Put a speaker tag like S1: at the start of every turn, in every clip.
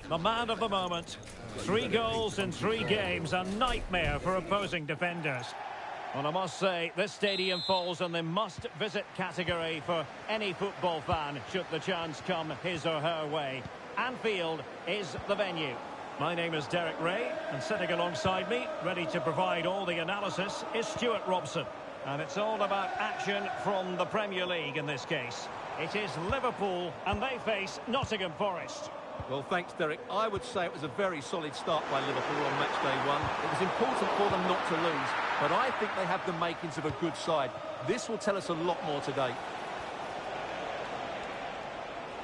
S1: the man of the moment. 3 goals in 3 games, a nightmare for opposing defenders. Well, I must say, this stadium falls in the must-visit category for any football fan, should the chance come his or her way. Anfield is the venue. My name is Derek Ray, and sitting alongside me, ready to provide all the analysis, is Stuart Robson. And it's all about action from the Premier League in this case. It is Liverpool, and they face Nottingham Forest.
S2: Well, thanks, Derek. I would say it was a very solid start by Liverpool on match day 1. It was important for them not to lose, but I think they have the makings of a good side. This will tell us a lot more today.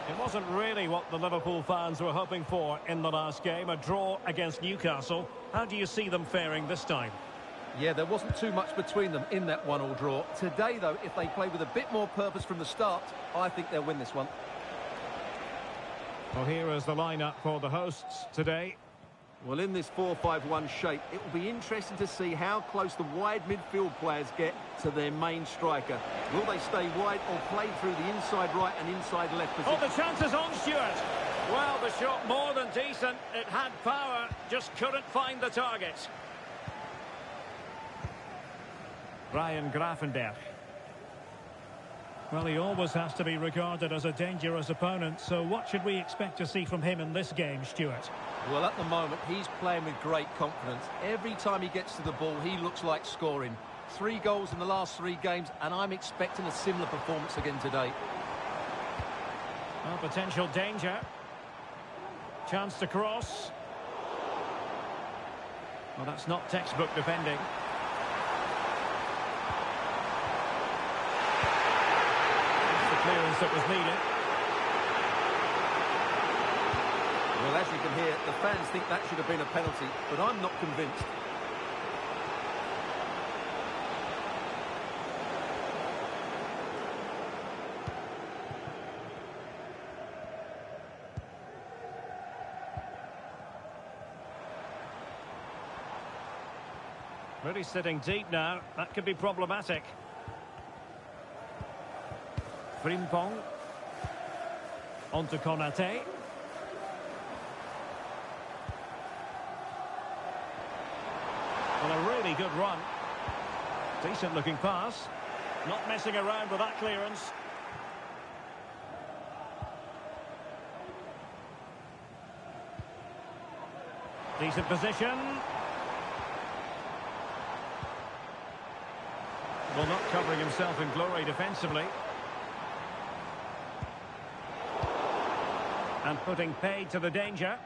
S1: It wasn't really what the Liverpool fans were hoping for in the last game, a draw against Newcastle. How do you see them faring this time?
S2: Yeah, there wasn't too much between them in that 1-1 draw. Today, though, if they play with a bit more purpose from the start, I think they'll win this one.
S1: Well, here is the lineup for the hosts today.
S2: Well, in this 4-5-1 shape, it will be interesting to see how close the wide midfield players get to their main striker. Will they stay wide or play through the inside right and inside left position?
S1: Oh, the chance is on, Stuart. Well, the shot more than decent. It had power, just couldn't find the target. Ryan Gravenberch. Well, he always has to be regarded as a dangerous opponent, so what should we expect to see from him in this game, Stuart?
S2: Well, at the moment, he's playing with great confidence. Every time he gets to the ball, he looks like scoring. 3 goals in the last 3 games, and I'm expecting a similar performance again today.
S1: Well, potential danger. Chance to cross. Well, that's not textbook defending. Clearance that was needed.
S2: Well, as you can hear, the fans think that should have been a penalty, but I'm not convinced.
S1: Really sitting deep now. That could be problematic. Frimpong. On to Konate. Well, a really good run. Decent looking pass. Not messing around with that clearance. Decent position. Well, not covering himself in glory defensively. And putting paid to the danger.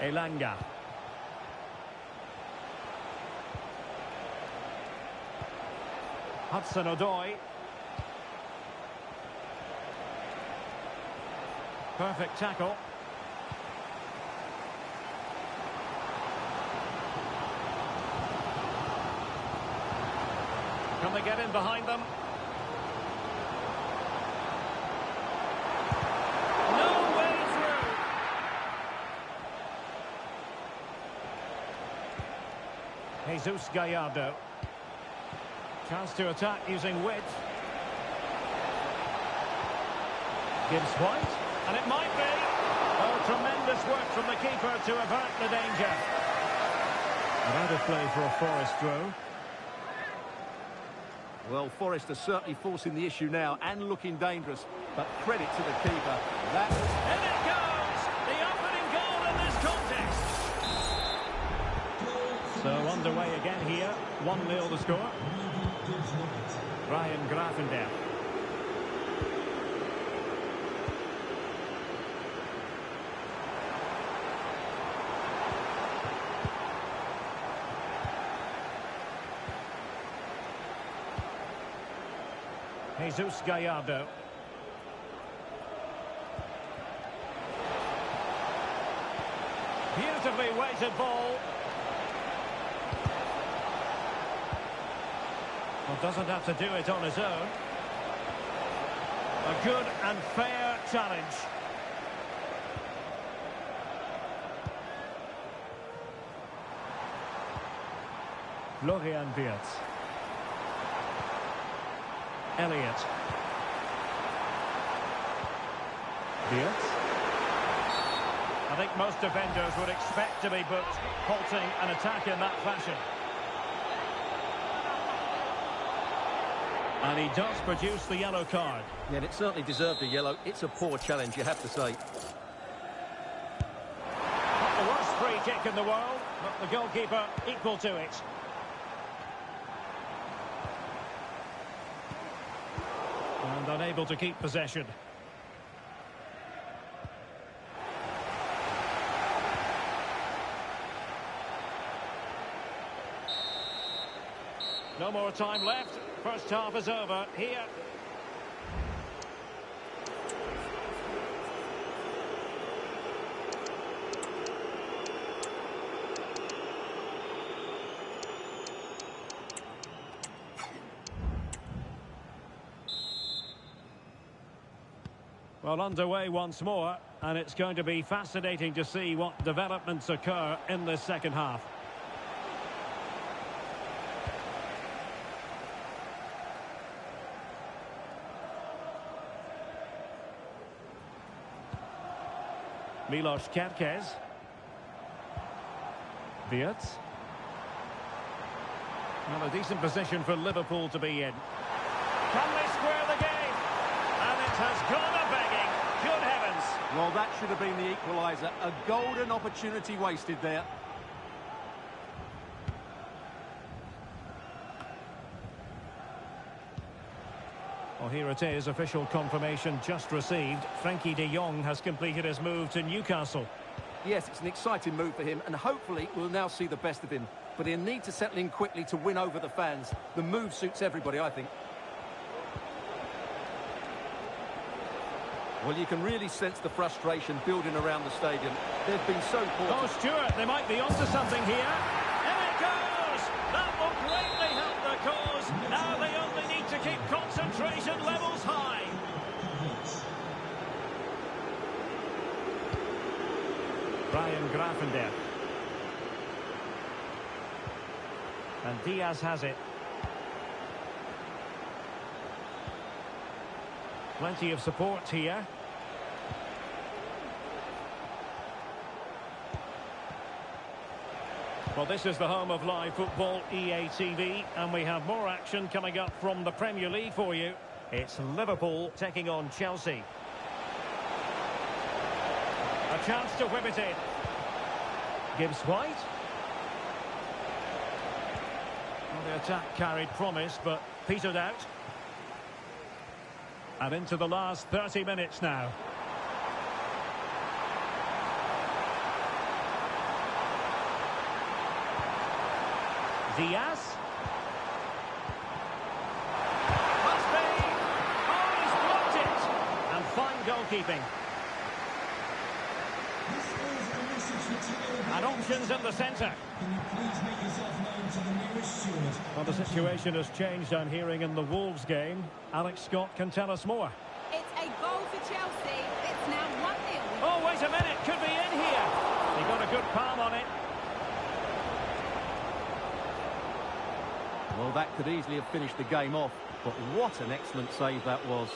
S1: Elanga. Hudson-Odoi. Perfect tackle. Can they get in behind them? No way through. Jesus Gallardo. Chance to attack using width. Gives White. And it might be. Oh, tremendous work from the keeper to avert the danger. And out of play for a Forest throw.
S2: Well, Forest are certainly forcing the issue now and looking dangerous. But credit to the keeper.
S1: And it goes! The opening goal in this contest. So underway again here. 1-0 the score. Ryan Gravenberch. Jesus Gallardo. Beautifully weighted ball. Well, doesn't have to do it on his own. A good and fair challenge. Florian Wirtz. Elliott. Diaz. I think most defenders would expect to be booked, halting an attack in that fashion. And he does produce the yellow card.
S2: Yeah, and it certainly deserved a yellow. It's a poor challenge, you have to say.
S1: Not the worst free kick in the world, but the goalkeeper equal to it. And unable to keep possession. No more time left. First half is over here. Well, underway once more, and it's going to be fascinating to see what developments occur in this second half. Milos Kerkez. Wirtz. Well, a decent position for Liverpool to be in. Can they square the game? And it has gone a-begging. Good heavens.
S2: Well, that should have been the equaliser. A golden opportunity wasted there.
S1: Well, here it is, official confirmation just received. Frankie de Jong has completed his move to Newcastle.
S2: Yes, it's an exciting move for him, and hopefully we'll now see the best of him. But he'll need to settle in quickly to win over the fans. The move suits everybody, I think. Well, you can really sense the frustration building around the stadium. They've been so poor.
S1: Oh, Stuart, they might be onto something here. In it goes! That will greatly help their cause. Now they only need to keep concentration levels high. Brian Grafendel. And Diaz has it. Plenty of support here. Well, this is the home of live football, EA TV, and we have more action coming up from the Premier League for you. It's Liverpool taking on Chelsea. A chance to whip it in. Gibbs White. Well, the attack carried promise, but petered out. And into the last 30 minutes now. Diaz. Must be. Oh, he's blocked it. And fine goalkeeping. And options in the centre.
S3: Can you please make yourself known to the nearest steward?
S1: Well, the situation has changed, I'm hearing, in the Wolves game. Alex Scott can tell us more.
S4: It's a goal for Chelsea. It's now 1-0.
S1: Oh, wait a minute. Could be in here. He got a good palm on it.
S2: Well, that could easily have finished the game off. But what an excellent save that was.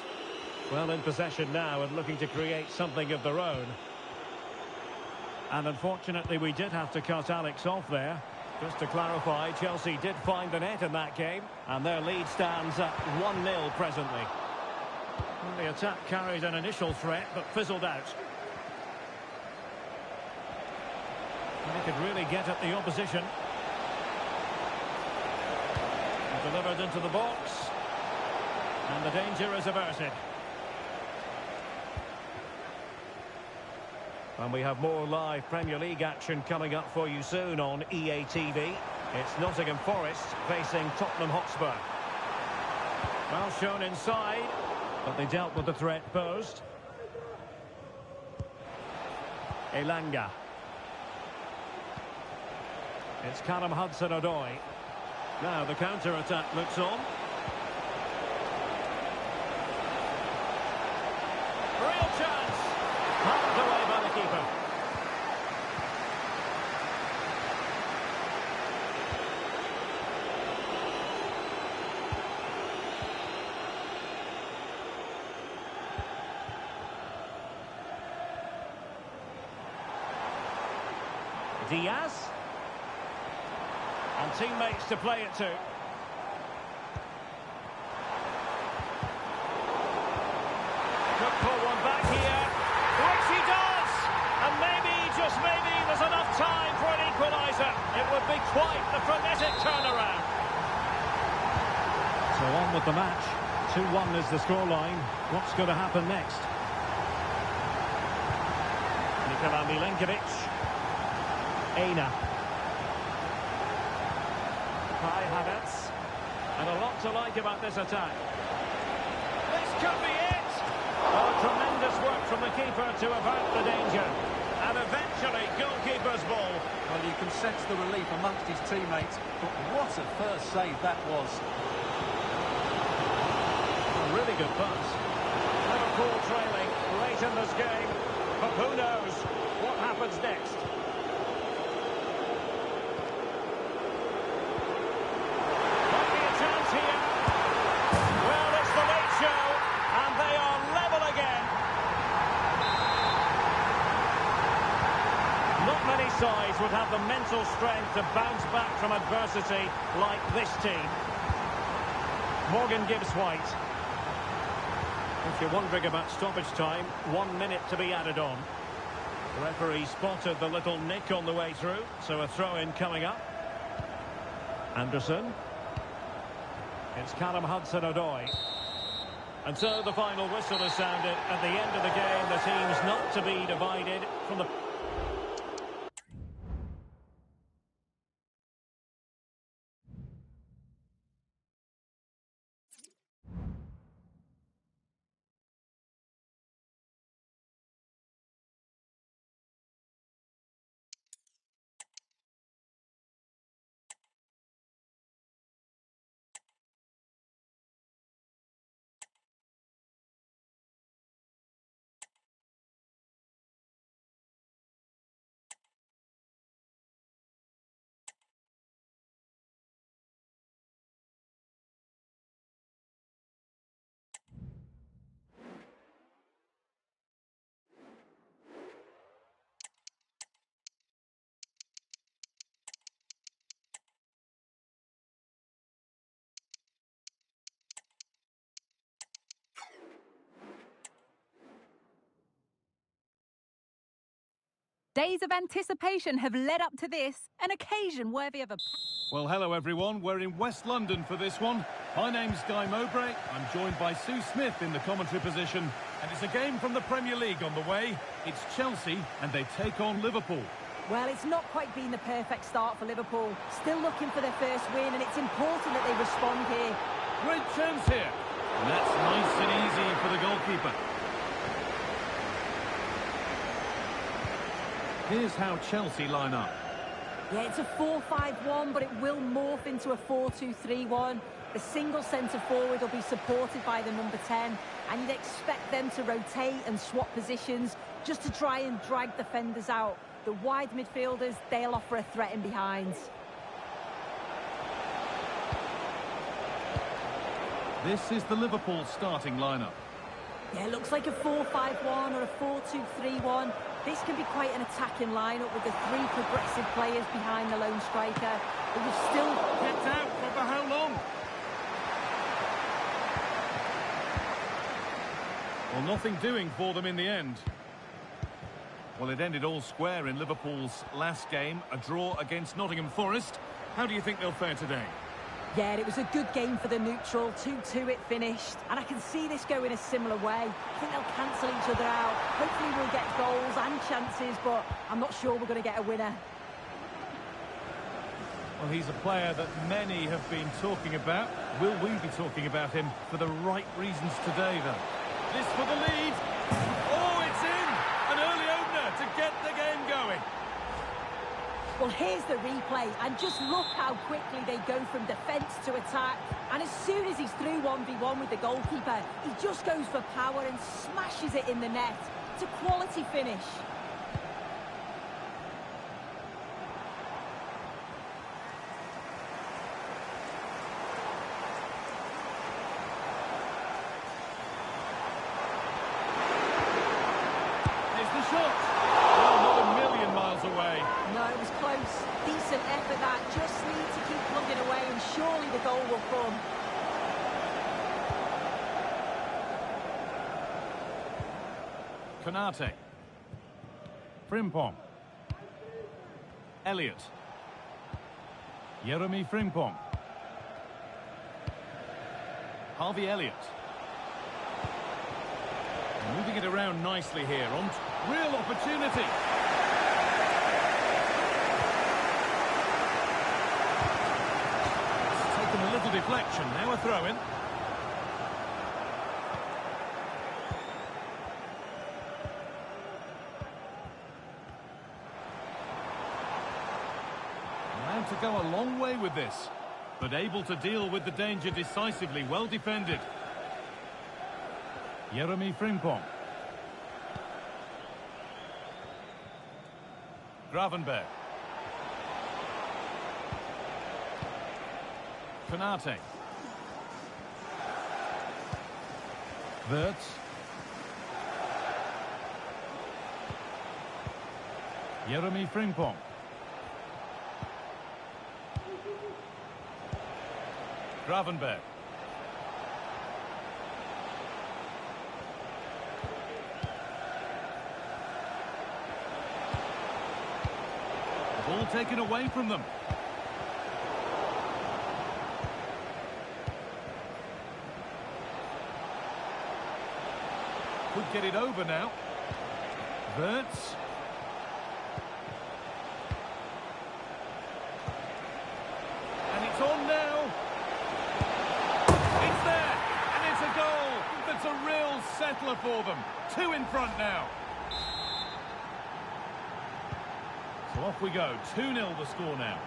S1: Well, in possession now and looking to create something of their own. And unfortunately, we did have to cut Alex off there. Just to clarify, Chelsea did find the net in that game, and their lead stands at 1-0 presently. Well, the attack carried an initial threat, but fizzled out. They could really get at the opposition. Delivered into the box. And the danger is averted. And we have more live Premier League action coming up for you soon on EA TV. It's Nottingham Forest facing Tottenham Hotspur. Well shown inside, but they dealt with the threat posed. Elanga. It's Callum Hudson-Odoi. Now the counter-attack looks on. Real chance. Palmed away by the keeper. Diaz. And teammates to play it to. Could pull one back here, which he does! And maybe, just maybe, there's enough time for an equaliser. It would be quite the frenetic turnaround. So on with the match. 2-1 is the scoreline. What's going to happen next? Nikola Milenkovic. Aina. Kai Havertz. And a lot to like about this attack. This could be it! Oh, tremendous work from the keeper to avert the danger. And eventually, goalkeeper's ball.
S2: Well, you can sense the relief amongst his teammates, but what a first save that was.
S1: A really good pass. Liverpool trailing late in this game, but who knows what happens next. Might be a chance here. Well, it's the late show, and they are level again. Not many sides would have the mental strength to bounce back from adversity like this team. Morgan Gibbs White. If you're wondering about stoppage time, 1 minute to be added on. The referee spotted the little nick on the way through, so a throw-in coming up. Anderson. It's Callum Hudson-Odoi. And so the final whistle is sounded. At the end of the game, the team's not to be divided from the...
S4: Days of anticipation have led up to this, an occasion worthy of a...
S5: Well, hello everyone. We're in West London for this one. My name's Guy Mowbray. I'm joined by Sue Smith in the commentary position. And it's a game from the Premier League on the way. It's Chelsea and they take on Liverpool.
S4: Well, it's not quite been the perfect start for Liverpool. Still looking for their first win, and it's important that they respond here.
S5: Great chance here. And that's nice and easy for the goalkeeper. Here's how Chelsea line up.
S4: Yeah, it's a 4-5-1, but it will morph into a 4-2-3-1. The single centre-forward will be supported by the number 10, and you'd expect them to rotate and swap positions just to try and drag defenders out. The wide midfielders, they'll offer a threat in behind.
S5: This is the Liverpool starting lineup.
S4: Yeah, it looks like a 4-5-1 or a 4-2-3-1. This can be quite an attacking lineup with the three progressive players behind the lone striker. But you've still...
S5: Kept out for how long? Well, nothing doing for them in the end. Well, it ended all square in Liverpool's last game, a draw against Nottingham Forest. How do you think they'll fare today?
S4: Yeah, it was a good game for the neutral. 2-2 it finished. And I can see this going a similar way. I think they'll cancel each other out. Hopefully we'll get goals and chances, but I'm not sure we're going to get a winner.
S5: Well, he's a player that many have been talking about. Will we be talking about him for the right reasons today, though? This for the lead. Oh, it's in! An early opener to get the game going.
S4: Well, here's the replay, and just look how quickly they go from defence to attack. And as soon as he's through 1v1 with the goalkeeper, he just goes for power and smashes it in the net. It's a quality finish.
S5: Here's the shot. Well, not a million miles away.
S4: No, it was close.
S5: Konate. Frimpong. Elliott. Jeremy Frimpong. Harvey Elliott. Moving it around nicely here. On real opportunity. It's taken a little deflection. Now a throw-in. To go a long way with this, but able to deal with the danger decisively. Well defended. Jeremy Frimpong. Gravenberg. Konate. Wirtz. Jeremy Frimpong. Gravenberg. The ball taken away from them. Could get it over now. Wirtz. And it's on now. It's a real settler for them. 2 in front now. So off we go. 2-0 the score now.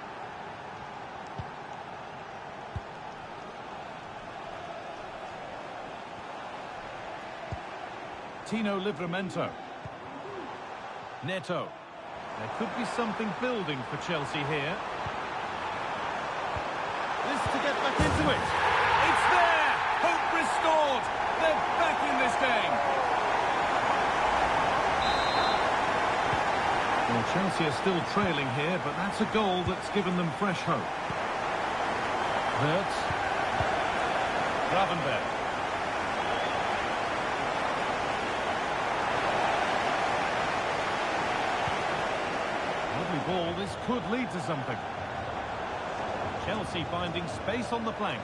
S5: Tino Livramento. Neto. There could be something building for Chelsea here. This to get back into it. It's there! Hope restored! They're back in this game. Well, Chelsea are still trailing here, but that's a goal that's given them fresh hope. Wirtz. Gravenberg. Lovely ball. This could lead to something. Chelsea finding space on the flank.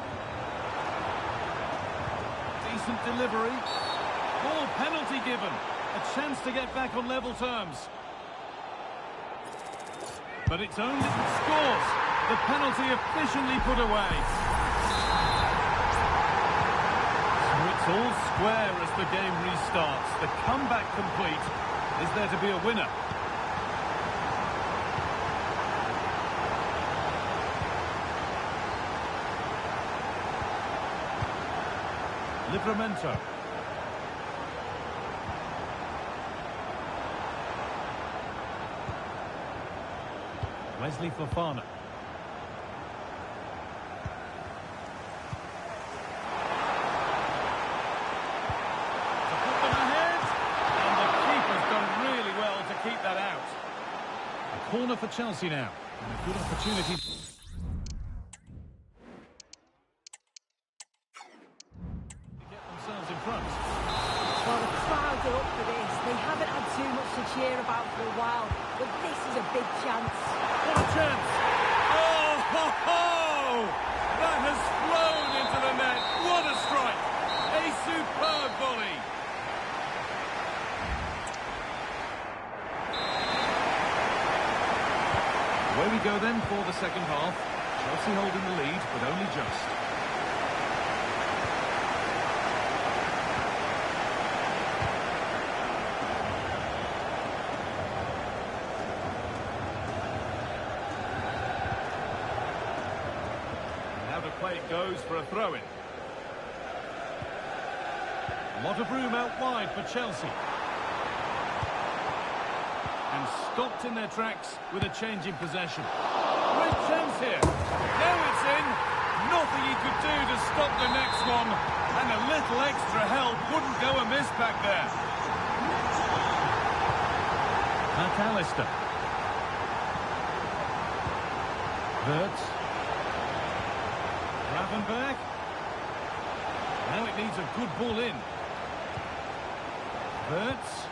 S5: Decent delivery. Ball penalty given. A chance to get back on level terms. But it's only scores. The penalty efficiently put away. So it's all square as the game restarts. The comeback complete. Is there to be a winner? Livramento. Wesley Fofana. To put them ahead. And the keeper's done really well to keep that out. A corner for Chelsea now. And a good opportunity.
S4: Well, the crowd are up for this. They haven't had too much to cheer about for a while, but this is a big chance.
S5: What a chance! Oh, ho, ho! That has flown into the net. What a strike! A superb volley. Away we go then for the second half. Chelsea holding the lead, but only just. Play it goes for a throw-in. A lot of room out wide for Chelsea. And stopped in their tracks with a change in possession. Great chance here. Now it's in. Nothing he could do to stop the next one. And a little extra help wouldn't go amiss back there. McAllister. Wirtz. Gravenberg. Now it needs a good ball in. Wirtz.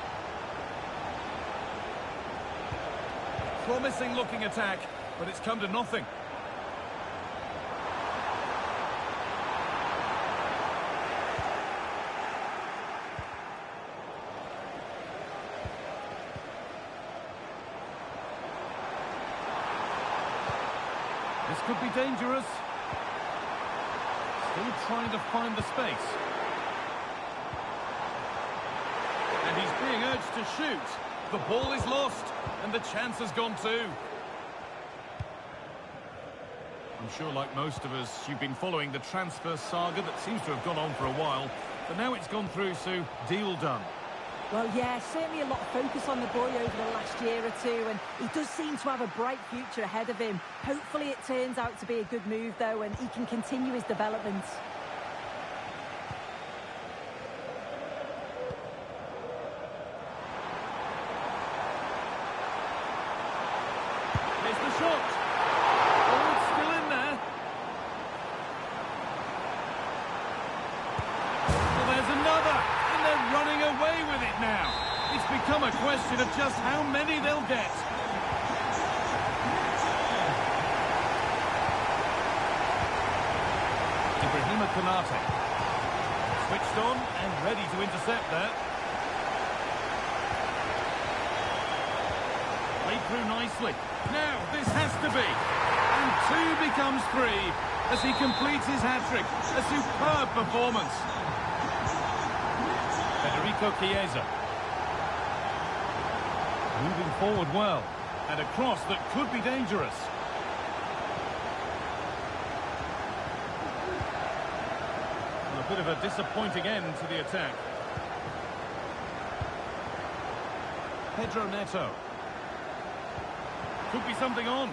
S5: promising looking attack, but it's come to nothing. This could be dangerous. Still trying to find the space. And he's being urged to shoot. The ball is lost, and the chance has gone too. I'm sure, like most of us, you've been following the transfer saga that seems to have gone on for a while. But now it's gone through, so deal done.
S4: Well, yeah, certainly a lot of focus on the boy over the last year or two, and he does seem to have a bright future ahead of him. Hopefully it turns out to be a good move, though, and he can continue his development.
S5: Here's the shot. Oh, it's still in there. Well, there's another, and they're running away with it now. It's become a question of just how many they'll get. Ibrahima Konate. Switched on and ready to intercept there. Played through nicely. Now, this has to be. And 2 becomes 3 as he completes his hat-trick. A superb performance. Federico Chiesa. Moving forward well. And a cross that could be dangerous. And a bit of a disappointing end to the attack. Pedro Neto. Could be something on.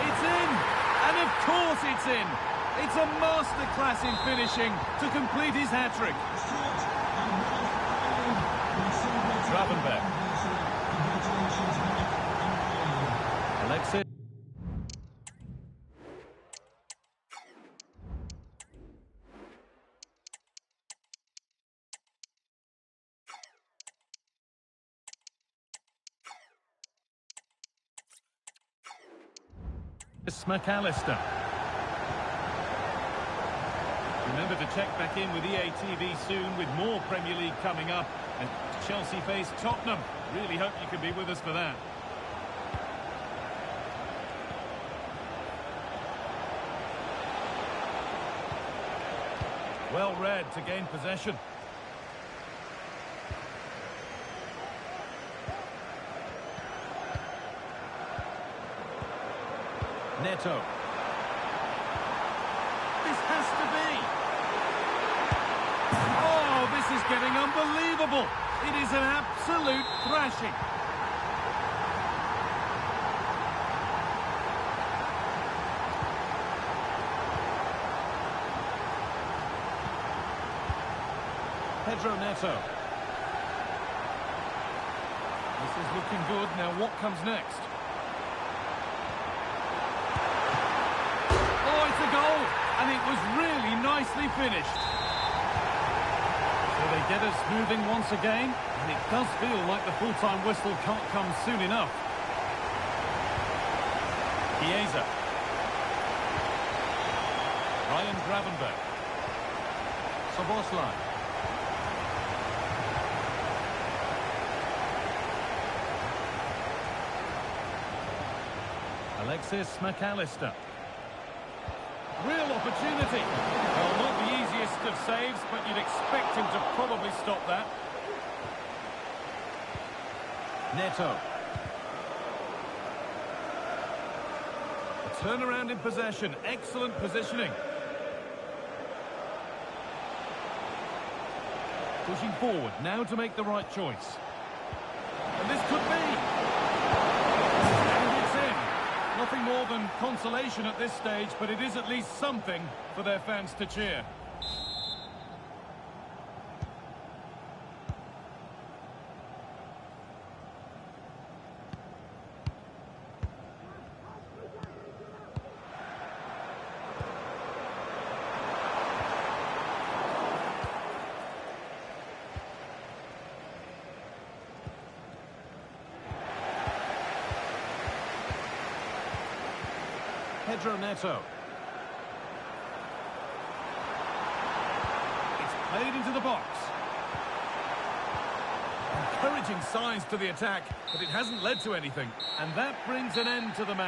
S5: It's in! And of course it's in! It's a masterclass in finishing to complete his hat-trick. Gravenberg. Alexis. McAllister. Remember to check back in with EA TV soon with more Premier League coming up. And Chelsea face Tottenham. Really hope you can be with us for that. Well read to gain possession. Neto. This has to be. Oh, this is getting unbelievable. It is an absolute thrashing. Pedro Neto. This is looking good. Now what comes next? A goal, and it was really nicely finished. So they get us moving once again, and it does feel like the full-time whistle can't come soon enough. Chiesa. Ryan Gravenberg. Szoboszlai. Alexis McAllister. Real opportunity. Well, not the easiest of saves, but you'd expect him to probably stop that. Neto. A turnaround in possession. Excellent positioning. Pushing forward, now to make the right choice. And this could be. Nothing more than consolation at this stage, but it is at least something for their fans to cheer. Pedro Neto. It's played into the box. Encouraging signs to the attack, but it hasn't led to anything. And that brings an end to the match.